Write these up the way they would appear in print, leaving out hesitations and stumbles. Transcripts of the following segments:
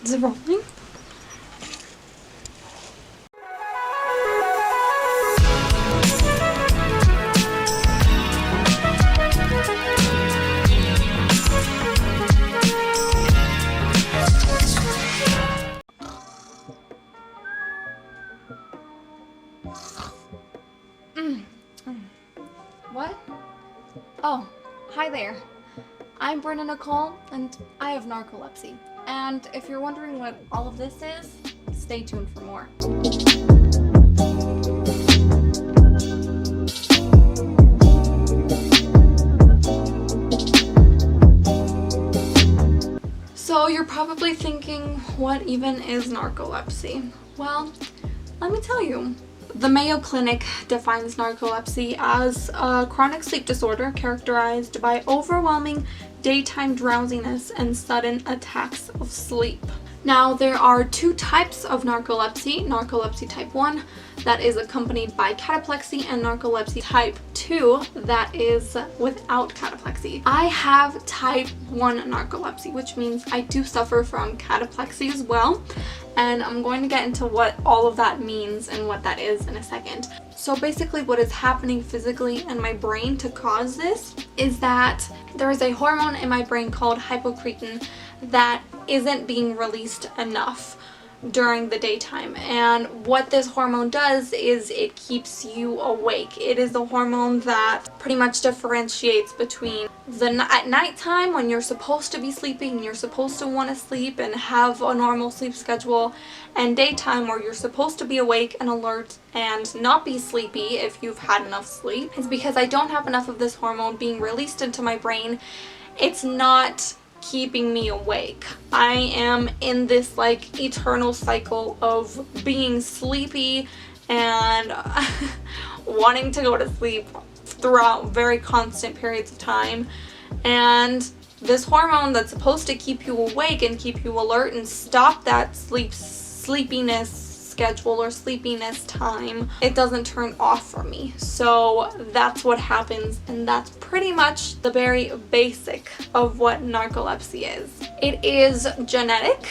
Is it rolling? What? Oh, hi there. I'm Brenda Nicole, and I have narcolepsy. And if you're wondering what all of this is, stay tuned for more. So you're probably thinking, what even is narcolepsy? Well, let me tell you. The Mayo Clinic defines narcolepsy as a chronic sleep disorder characterized by overwhelming daytime drowsiness and sudden attacks of sleep. Now, there are two types of narcolepsy: narcolepsy type 1 that is accompanied by cataplexy, and narcolepsy type 2 that is without cataplexy. I have type 1 narcolepsy, which means I do suffer from cataplexy as well, and I'm going to get into what all of that means and what that is in a second. So basically what is happening physically in my brain to cause this is that there is a hormone in my brain called hypocretin that isn't being released enough during the daytime, and what this hormone does is it keeps you awake. It is the hormone that pretty much differentiates between at nighttime when you're supposed to be sleeping and you're supposed to want to sleep and have a normal sleep schedule, and daytime where you're supposed to be awake and alert and not be sleepy if you've had enough sleep. It's because I don't have enough of this hormone being released into my brain. It's not keeping me awake. I am in this like eternal cycle of being sleepy and wanting to go to sleep throughout very constant periods of time, and this hormone that's supposed to keep you awake and keep you alert and stop that sleepiness schedule or sleepiness time, it doesn't turn off for me. So that's what happens, and that's pretty much the very basic of what narcolepsy is. It is genetic.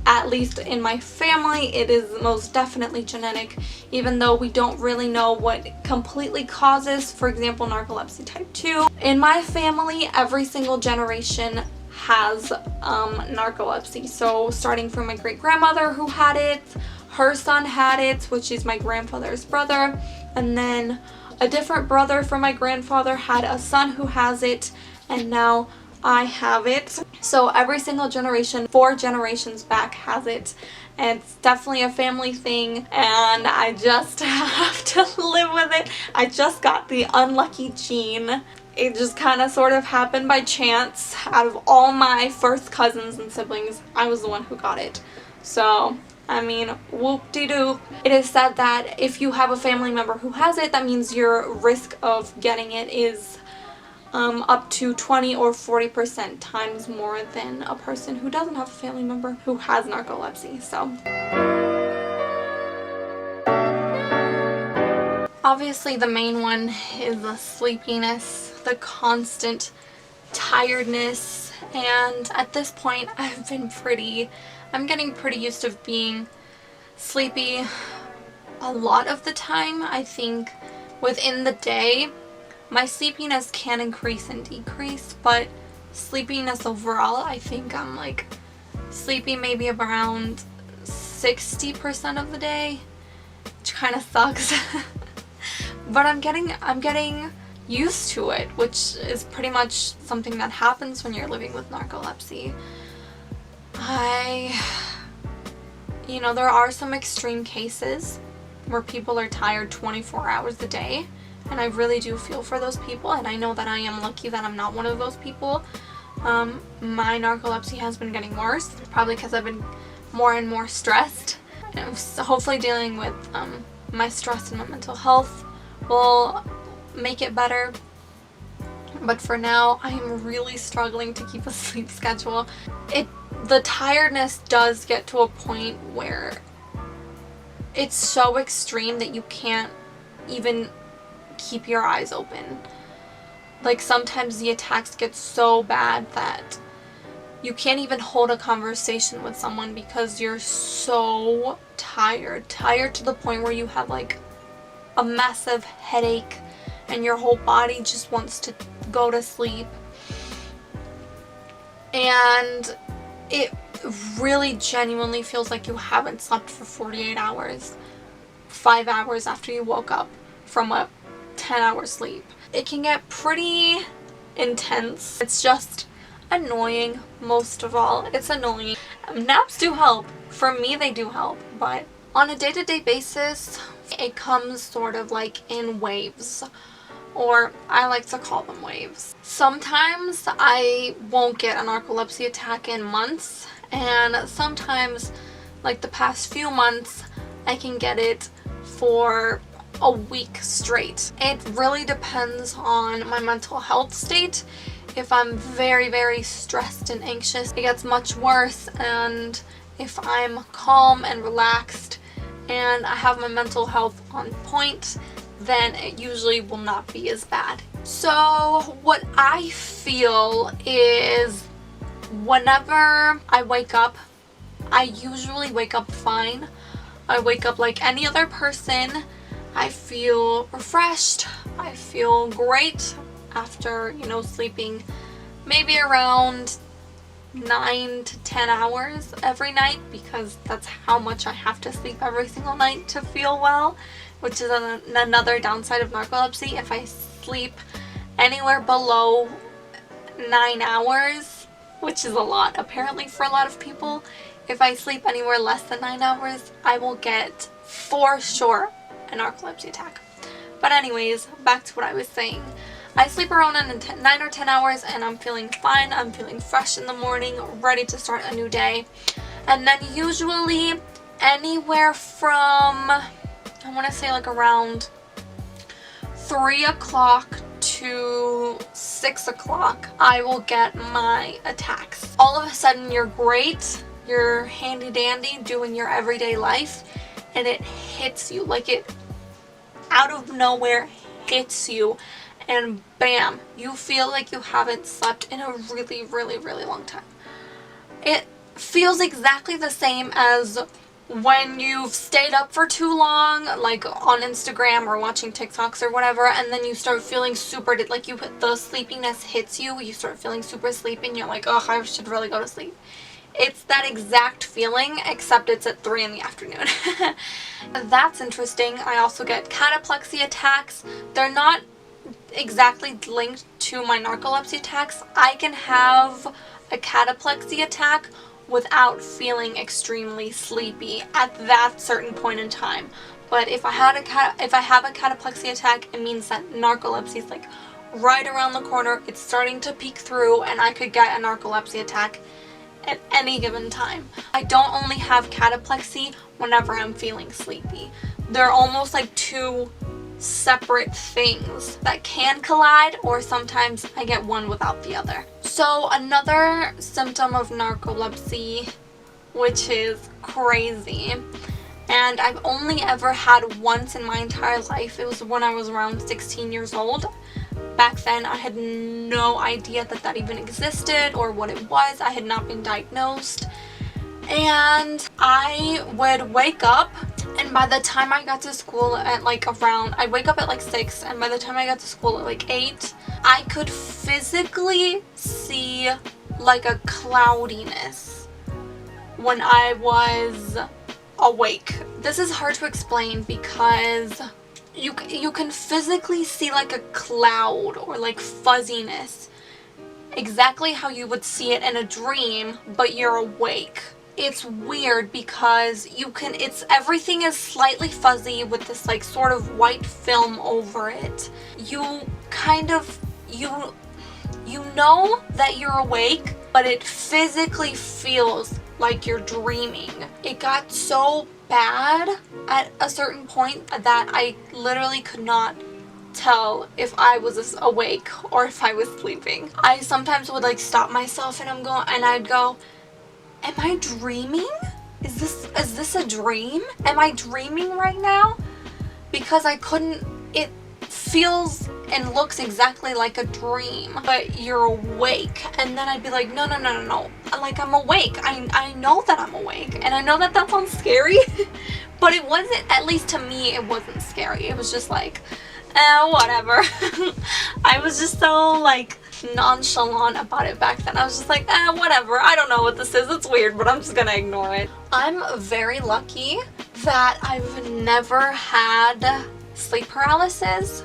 At least in my family, it is most definitely genetic, even though we don't really know what completely causes, for example, narcolepsy type 2. In my family, every single generation has narcolepsy. So starting from my great-grandmother who had it, her son had it, which is my grandfather's brother, and then a different brother from my grandfather had a son who has it, and now I have it. So every single generation, 4 generations back, has it. And it's definitely a family thing, and I just have to live with it. I just got the unlucky gene. It just kind of sort of happened by chance. Out of all my first cousins and siblings, I was the one who got it. So I mean, whoop-de-doop. It is said that if you have a family member who has it, that means your risk of getting it is up to 20 or 40% times more than a person who doesn't have a family member who has narcolepsy. So obviously the main one is the sleepiness, the constant tiredness, and at this point I'm getting pretty used to being sleepy a lot of the time. I think within the day my sleepiness can increase and decrease, but sleepiness overall, I think I'm like sleepy maybe around 60% of the day, which kind of sucks. But I'm getting used to it, which is pretty much something that happens when you're living with narcolepsy. There are some extreme cases where people are tired 24 hours a day, and I really do feel for those people, and I know that I am lucky that I'm not one of those people. My narcolepsy has been getting worse, probably because I've been more and more stressed. And hopefully dealing with my stress and my mental health will make it better. But for now, I am really struggling to keep a sleep schedule. The tiredness does get to a point where it's so extreme that you can't even keep your eyes open. Like sometimes the attacks get so bad that You can't even hold a conversation with someone because you're so tired. Tired to the point where you have like a massive headache and your whole body just wants to go to sleep. And it really genuinely feels like you haven't slept for 48 hours, 5 hours after you woke up from a 10-hour sleep. It can get pretty intense. It's just annoying. Most of all, it's annoying. Naps do help. For me, they do help, but on a day-to-day basis, it comes sort of like in waves, or I like to call them waves. Sometimes I won't get a narcolepsy attack in months, and sometimes, like the past few months, I can get it for a week straight. It really depends on my mental health state. If I'm very, very stressed and anxious, it gets much worse, and if I'm calm and relaxed and I have my mental health on point, then it usually will not be as bad. So what I feel is whenever I wake up, I usually wake up fine. I wake up like any other person. I feel refreshed. I feel great after, sleeping maybe around 9 to 10 hours every night, because that's how much I have to sleep every single night to feel well, which is another downside of narcolepsy. If I sleep anywhere below 9 hours, which is a lot apparently for a lot of people, if I sleep anywhere less than 9 hours, I will get for sure a narcolepsy attack. But anyways, back to what I was saying. I sleep around 9 or 10 hours and I'm feeling fine. I'm feeling fresh in the morning, ready to start a new day. And then usually anywhere from, I want to say like around 3 o'clock to 6 o'clock, I will get my attacks. All of a sudden you're great, you're handy dandy doing your everyday life, and it hits you, like it out of nowhere hits you, and bam, you feel like you haven't slept in a really, really, really long time. It feels exactly the same as when you've stayed up for too long, like on Instagram or watching TikToks or whatever, and then you start feeling super, like the sleepiness hits you, you start feeling super sleepy and you're like, oh, I should really go to sleep. It's that exact feeling, except it's at 3 in the afternoon. That's interesting. I also get cataplexy attacks. They're not exactly linked to my narcolepsy attacks. I can have a cataplexy attack without feeling extremely sleepy at that certain point in time. But if I have a cataplexy attack, it means that narcolepsy is like right around the corner. It's starting to peek through, and I could get a narcolepsy attack at any given time. I don't only have cataplexy whenever I'm feeling sleepy. They're almost like two separate things that can collide, or sometimes I get one without the other. So another symptom of narcolepsy, which is crazy, and I've only ever had once in my entire life. It was when I was around 16 years old. Back then I had no idea that even existed or what it was. I had not been diagnosed, and I would wake up, and by the time I got to school at like around, I'd wake up at like 6, and by the time I got to school at like 8, I could physically see like a cloudiness when I was awake. This is hard to explain because you can physically see like a cloud or like fuzziness, exactly how you would see it in a dream, but you're awake. It's weird because everything is slightly fuzzy with this like sort of white film over it. You kind of, you know that you're awake, but it physically feels like you're dreaming. It got so bad at a certain point that I literally could not tell if I was awake or if I was sleeping. I sometimes would like stop myself and I'd go, am I dreaming? Is this a dream? Am I dreaming right now? Because I couldn't, feels and looks exactly like a dream, but you're awake. And then I'd be like, no, no, no, no, no. Like, I'm awake. I know that I'm awake. And I know that that sounds scary, but it wasn't, at least to me, it wasn't scary. It was just like, whatever. I was just so, like, nonchalant about it back then. I was just like, whatever. I don't know what this is. It's weird, but I'm just gonna ignore it. I'm very lucky that I've never had sleep paralysis.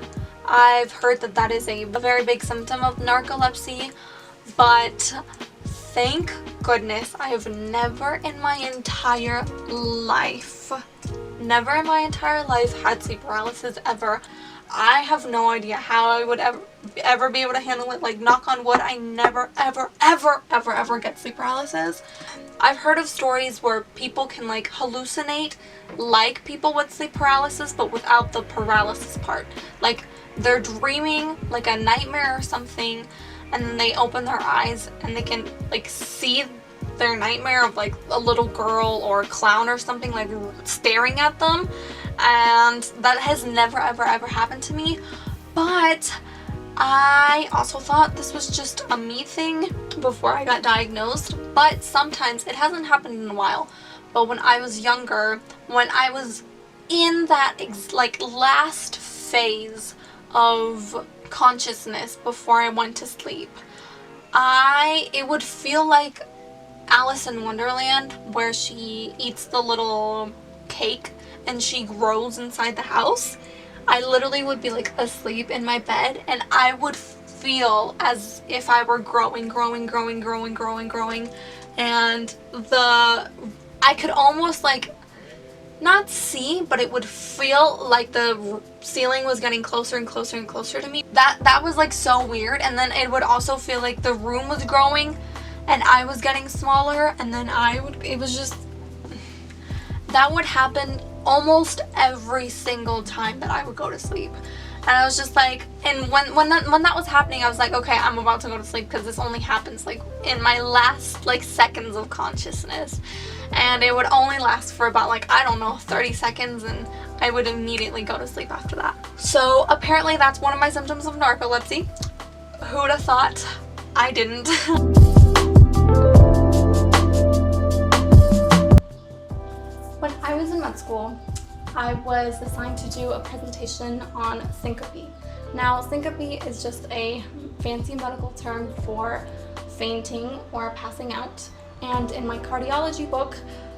I've heard that that is a very big symptom of narcolepsy, but thank goodness I've never in my entire life had sleep paralysis ever. I have no idea how I would ever be able to handle it. Like, knock on wood, I never ever get sleep paralysis. I've heard of stories where people can like hallucinate like people with sleep paralysis, but without the paralysis part. Like, they're dreaming like a nightmare or something, and then they open their eyes and they can like see their nightmare of like a little girl or a clown or something like staring at them. And that has never ever happened to me. But I also thought this was just a me thing before I got diagnosed, but sometimes it hasn't happened in a while. But when I was younger, when I was in that like last phase of consciousness before I went to sleep, it would feel like Alice in Wonderland, where she eats the little cake and she grows inside the house. I literally would be like asleep in my bed and I would feel as if I were growing, and I could almost like not see, but it would feel like the ceiling was getting closer and closer and closer to me. That was like so weird. And then it would also feel like the room was growing and I was getting smaller, and then it was just, that would happen almost every single time that I would go to sleep. And I was just like, and when that was happening, I was like, okay, I'm about to go to sleep, because this only happens like in my last like seconds of consciousness. And it would only last for about like, I don't know, 30 seconds, and I would immediately go to sleep after that. So apparently that's one of my symptoms of narcolepsy. Who'd have thought? I didn't. When I was in med school, I was assigned to do a presentation on syncope. Now, syncope is just a fancy medical term for fainting or passing out. And in my cardiology book,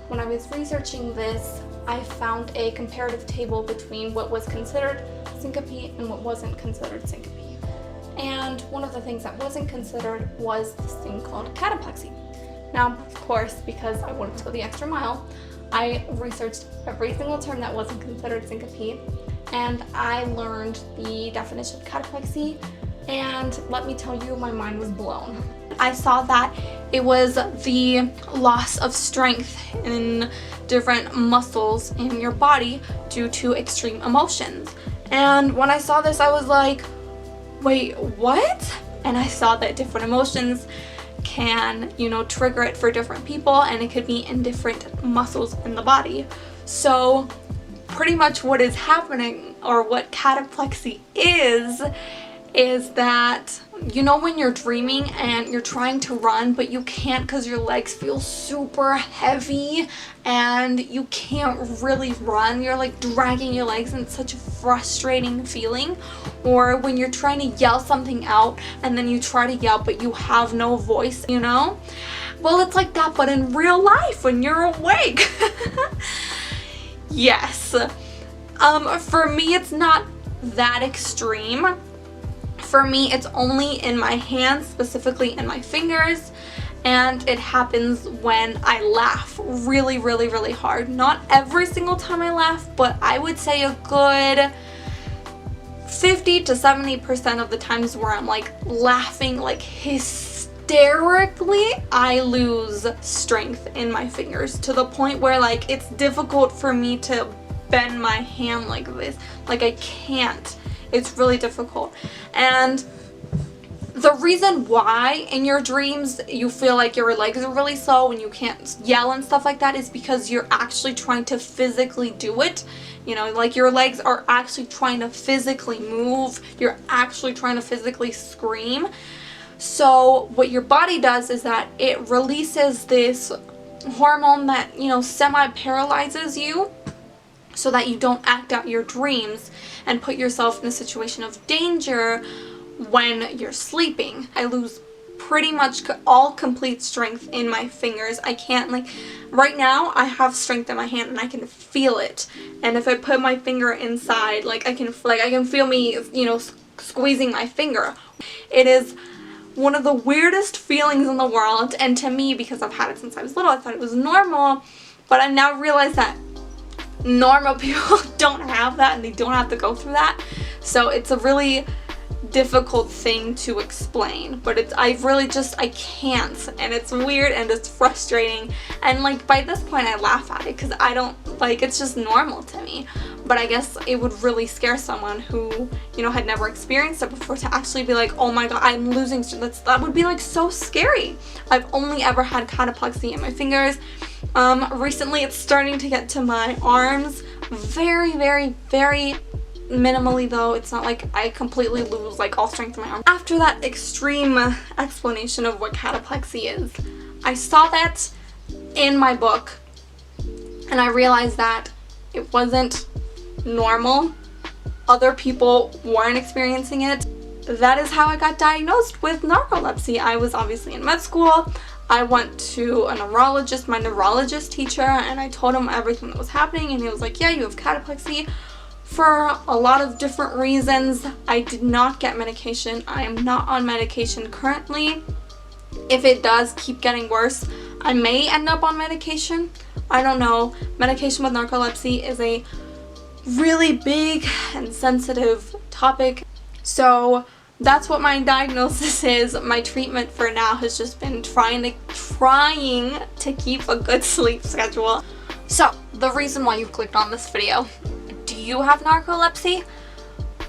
when I was researching this, I found a comparative table between what was considered syncope and what wasn't considered syncope. And one of the things that wasn't considered was this thing called cataplexy. Now, of course, because I wanted to go the extra mile, I researched every single term that wasn't considered syncope, and I learned the definition of cataplexy, and let me tell you, my mind was blown. I saw that it was the loss of strength in different muscles in your body due to extreme emotions. And when I saw this, I was like, wait, what? And I saw that different emotions can, trigger it for different people, and it could be in different muscles in the body. So pretty much what is happening, or what cataplexy is that, when you're dreaming and you're trying to run but you can't because your legs feel super heavy and you can't really run, you're like dragging your legs, and it's such a frustrating feeling. Or when you're trying to yell something out and then you try to yell but you have no voice, well, it's like that, but in real life when you're awake. Yes. For me, it's not that extreme. For me, it's only in my hands, specifically in my fingers, and it happens when I laugh really hard. Not every single time I laugh, but I would say a good 50 to 70% of the times where I'm like laughing like hysterically, I lose strength in my fingers to the point where like it's difficult for me to bend my hand like this. Like, I can't. It's really difficult. And The reason why in your dreams you feel like your legs are really slow and you can't yell and stuff like that is because you're actually trying to physically do it. You know, like your legs are actually trying to physically move. You're actually trying to physically scream. So what your body does is that it releases this hormone that, you know, semi-paralyzes you so that you don't act out your dreams and put yourself in a situation of danger when you're sleeping. I lose pretty much all complete strength in my fingers. I can't, like, right now I have strength in my hand and I can feel it. And if I put my finger inside, like I can feel me, you know, squeezing my finger. It is one of the weirdest feelings in the world, and to me, because I've had it since I was little, I thought it was normal, but I now realize that normal people don't have that and they don't have to go through that. So it's a really difficult thing to explain, but I can't, and it's weird and it's frustrating, and like by this point I laugh at it because I don't, like, it's just normal to me. But I guess it would really scare someone who, you know, had never experienced it before to actually be like, oh my god, I'm losing strength. That would be like so scary. I've only ever had cataplexy in my fingers. Recently it's starting to get to my arms. Very, very, very minimally though. It's not like I completely lose like all strength in my arm. After that extreme explanation of what cataplexy is, I saw that in my book and I realized that it wasn't normal. Other people weren't experiencing it. That is how I got diagnosed with narcolepsy. I was obviously in med school. I went to a neurologist, my neurologist teacher, and I told him everything that was happening, and he was like, yeah, you have cataplexy. For a lot of different reasons, I did not get medication. I am not on medication currently. If it does keep getting worse, I may end up on medication. I don't know. Medication with narcolepsy is a really big and sensitive topic. So that's what my diagnosis is. My treatment for now has just been trying to keep a good sleep schedule. So the reason why you clicked on this video, do you have narcolepsy?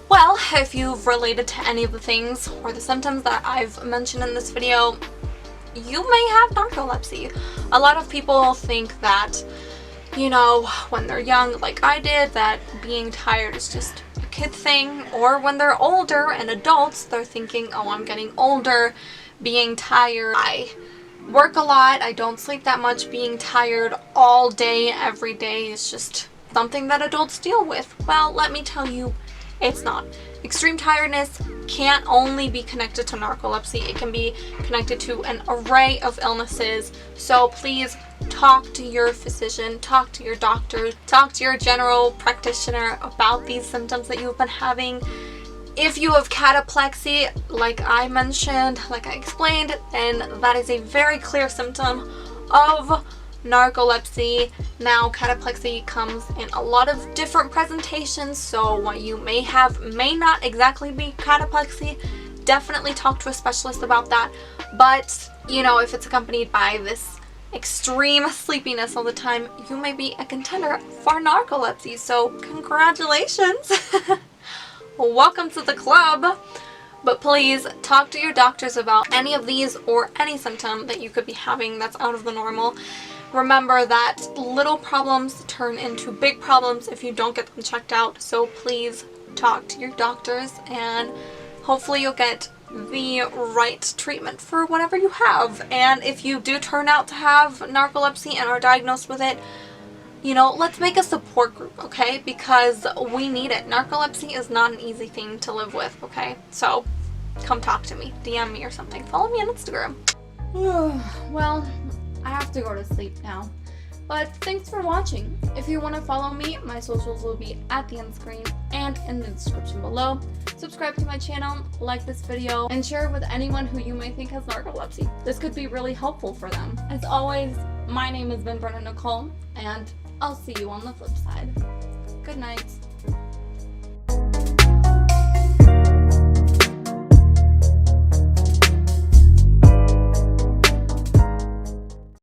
Well, if you've related to any of the things or the symptoms that I've mentioned in this video, you may have narcolepsy. A lot of people think that, you know, when they're young, like I did, that being tired is just a kid thing, or when they're older and adults, they're thinking, oh, I'm getting older, being tired. I work a lot, I don't sleep that much, being tired all day, every day is just something that adults deal with. Well, let me tell you, it's not. Extreme tiredness can't only be connected to narcolepsy. It can be connected to an array of illnesses. So please talk to your physician, talk to your doctor, talk to your general practitioner about these symptoms that you've been having. If you have cataplexy, like I mentioned, like I explained, then that is a very clear symptom of narcolepsy. Now, cataplexy comes in a lot of different presentations, so what you may have may not exactly be cataplexy. Definitely talk to a specialist about that. But, you know, if it's accompanied by this extreme sleepiness all the time, you may be a contender for narcolepsy. So, congratulations! Welcome to the club. But please talk to your doctors about any of these or any symptom that you could be having that's out of the normal. Remember that little problems turn into big problems if you don't get them checked out. So please talk to your doctors and hopefully you'll get the right treatment for whatever you have. And if you do turn out to have narcolepsy and are diagnosed with it, you know, let's make a support group, okay? Because we need it. Narcolepsy is not an easy thing to live with, okay? So come talk to me, DM me or something. Follow me on Instagram. Well, I have to go to sleep now. But thanks for watching. If you want to follow me, my socials will be at the end screen and in the description below. Subscribe to my channel, like this video, and share it with anyone who you may think has narcolepsy. This could be really helpful for them. As always, my name has been Brenda Nicole, and I'll see you on the flip side. Good night.